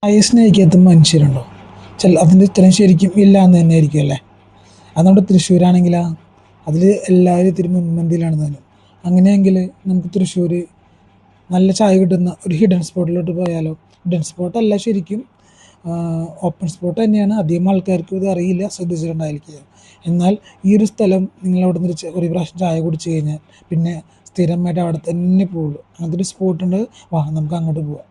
സ്നേഹിക്കാത്ത മനുഷ്യരുണ്ടോ? അതിൻ്റെ ഉത്തരം ശരിക്കും ഇല്ല എന്ന് തന്നെ ആയിരിക്കും അല്ലേ. അത് നമ്മുടെ തൃശ്ശൂരാണെങ്കിലാ അതിൽ എല്ലാവരും ഇത്തിരി മുൻപന്തിയിലാണ് താനും. അങ്ങനെയെങ്കിൽ നമുക്ക് തൃശ്ശൂർ നല്ല ചായ കിട്ടുന്ന ഒരു ഹിഡൻ സ്പോട്ടിലോട്ട് പോയാലോ? ഹിഡൻ സ്പോട്ടല്ല ശരിക്കും, ഓപ്പൺ സ്പോട്ട് തന്നെയാണ്. അധികം ആൾക്കാർക്കും ഇത് അറിയില്ല, ശ്രദ്ധിച്ചിട്ടുണ്ടായിരിക്കുക. എന്നാൽ ഈ ഒരു സ്ഥലം നിങ്ങൾ അവിടെ നിന്ന് ഒരു പ്രാവശ്യം ചായ കുടിച്ച് കഴിഞ്ഞാൽ പിന്നെ സ്ഥിരമായിട്ട് അവിടെ തന്നെ പോകുള്ളൂ. അങ്ങനത്തെ ഒരു സ്പോട്ടുണ്ട്. വാ, നമുക്ക് അങ്ങോട്ട് പോവാം.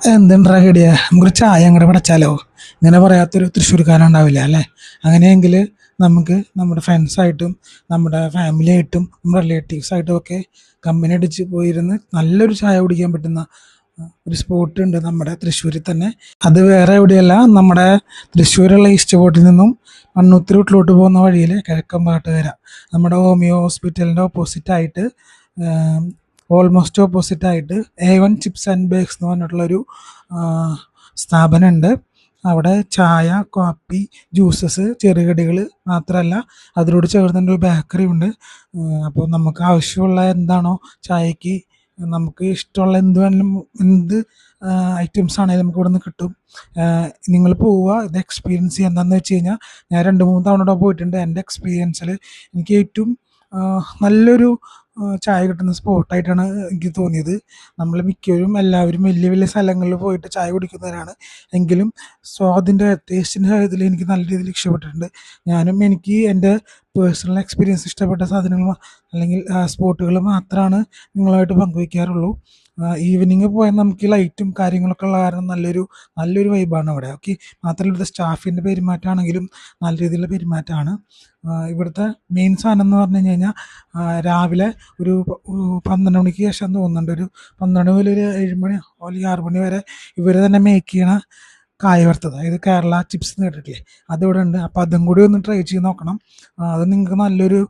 എന്തുണ്ടാ കടിയാ, നമുക്കൊരു ചായ അങ്ങോട്ട് പടച്ചാലോ? ഇങ്ങനെ പറയാത്തൊരു തൃശ്ശൂർക്കാരുണ്ടാവില്ല അല്ലേ. അങ്ങനെയെങ്കിൽ നമുക്ക് നമ്മുടെ ഫ്രണ്ട്സായിട്ടും നമ്മുടെ ഫാമിലി ആയിട്ടും നമ്മുടെ റിലേറ്റീവ്സായിട്ടും ഒക്കെ കമ്പനി അടിച്ച് പോയിരുന്ന് നല്ലൊരു ചായ കുടിക്കാൻ പറ്റുന്ന ഒരു സ്പോട്ട് ഉണ്ട് നമ്മുടെ തൃശ്ശൂരിൽ തന്നെ. അത് വേറെ എവിടെയല്ല, നമ്മുടെ തൃശ്ശൂരുള്ള ഈസ്റ്റ് ഫോർട്ടിൽ നിന്നും മണ്ണുത്തി റൂട്ടിലോട്ട് പോകുന്ന വഴിയിൽ കിഴക്കമ്പാട്ടുകര, നമ്മുടെ ഹോമിയോ ഹോസ്പിറ്റലിൻ്റെ ഓപ്പോസിറ്റായിട്ട്, ഓൾമോസ്റ്റ് ഓപ്പോസിറ്റായിട്ട് A1 ചിപ്സ് ആൻഡ് ബേക്സ് എന്ന് പറഞ്ഞിട്ടുള്ളൊരു സ്ഥാപനമുണ്ട്. അവിടെ ചായ, കാപ്പി, ജ്യൂസസ്, ചെറുകടികൾ മാത്രമല്ല അതിനോട് ചേർന്നിട്ട് ഒരു ബേക്കറി ഉണ്ട്. അപ്പോൾ നമുക്ക് ആവശ്യമുള്ള എന്താണോ ചായക്ക് നമുക്ക് ഇഷ്ടമുള്ള എന്ത് വേണമെങ്കിലും, എന്ത് ഐറ്റംസ് ആണെങ്കിലും നമുക്ക് ഇവിടെ നിന്ന് കിട്ടും. നിങ്ങൾ പോവുക, ഇത് എക്സ്പീരിയൻസ് ചെയ്യുക. എന്താണെന്ന് വെച്ച് കഴിഞ്ഞാൽ ഞാൻ 2-3 തവണ ഇവിടെ പോയിട്ടുണ്ട്. എൻ്റെ എക്സ്പീരിയൻസിൽ എനിക്ക് ഏറ്റവും നല്ലൊരു ചായ കിട്ടുന്ന സ്പോട്ടായിട്ടാണ് എനിക്ക് തോന്നിയത്. നമ്മൾ മിക്കവരും എല്ലാവരും വലിയ വലിയ സ്ഥലങ്ങളിൽ പോയിട്ട് ചായ കുടിക്കുന്നവരാണ്. എങ്കിലും സ്വാദിൻ്റെ ടേസ്റ്റിൻ്റെ കാര്യത്തിൽ എനിക്ക് നല്ല രീതിയിൽ ഇഷ്ടപ്പെട്ടിട്ടുണ്ട്. എനിക്ക് എൻ്റെ പേഴ്സണൽ എക്സ്പീരിയൻസ് ഇഷ്ടപ്പെട്ട സാധനങ്ങൾ അല്ലെങ്കിൽ സ്പോട്ടുകൾ മാത്രമാണ് നിങ്ങളുമായിട്ട് പങ്കുവയ്ക്കാറുള്ളൂ. ഈവനിങ് പോയാൽ നമുക്ക് ലൈറ്റും കാര്യങ്ങളൊക്കെ ഉള്ള കാരണം നല്ലൊരു വൈബാണ് അവിടെ. ഓക്കെ, മാത്രമല്ല ഇവിടുത്തെ സ്റ്റാഫിൻ്റെ പെരുമാറ്റമാണെങ്കിലും നല്ല രീതിയിലുള്ള പെരുമാറ്റമാണ്. ഇവിടുത്തെ മെയിൻ സാധനം എന്ന് പറഞ്ഞു കഴിഞ്ഞാൽ രാവിലെ ഒരു 12 മണിക്ക് ശേഷം തോന്നുന്നുണ്ട്, ഒരു 12 മുതൽ ഒരു 7 മണി അല്ലെങ്കിൽ 6 മണി വരെ ഇവർ തന്നെ മേക്ക് ചെയ്യണ കായ വറുത്തത്, അതായത് കേരള ചിപ്സ് എന്ന് കേട്ടിട്ടില്ലേ, അതിവിടെ ഉണ്ട്. അപ്പോൾ അതും കൂടി ഒന്ന് ട്രൈ ചെയ്ത് നോക്കണം. അത് നിങ്ങൾക്ക് നല്ലൊരു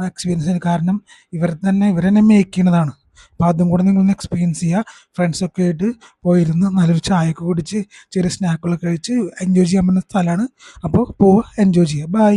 എക്സ്പീരിയൻസ് ആണ്. കാരണം ഇവർ തന്നെ മേക്ക് ചെയ്യണതാണ്. അപ്പോൾ അതും കൂടെ നിങ്ങളൊന്ന് എക്സ്പീരിയൻസ് ചെയ്യുക. ഫ്രണ്ട്സൊക്കെ ആയിട്ട് പോയിരുന്ന് നല്ലൊരു ചായയൊക്കെ കുടിച്ച് ചെറിയ സ്നാക്കുകളൊക്കെ കഴിച്ച് എൻജോയ് ചെയ്യാൻ പറ്റുന്ന സ്ഥലമാണ്. അപ്പോൾ പോവുക, എൻജോയ് ചെയ്യുക. ബൈ.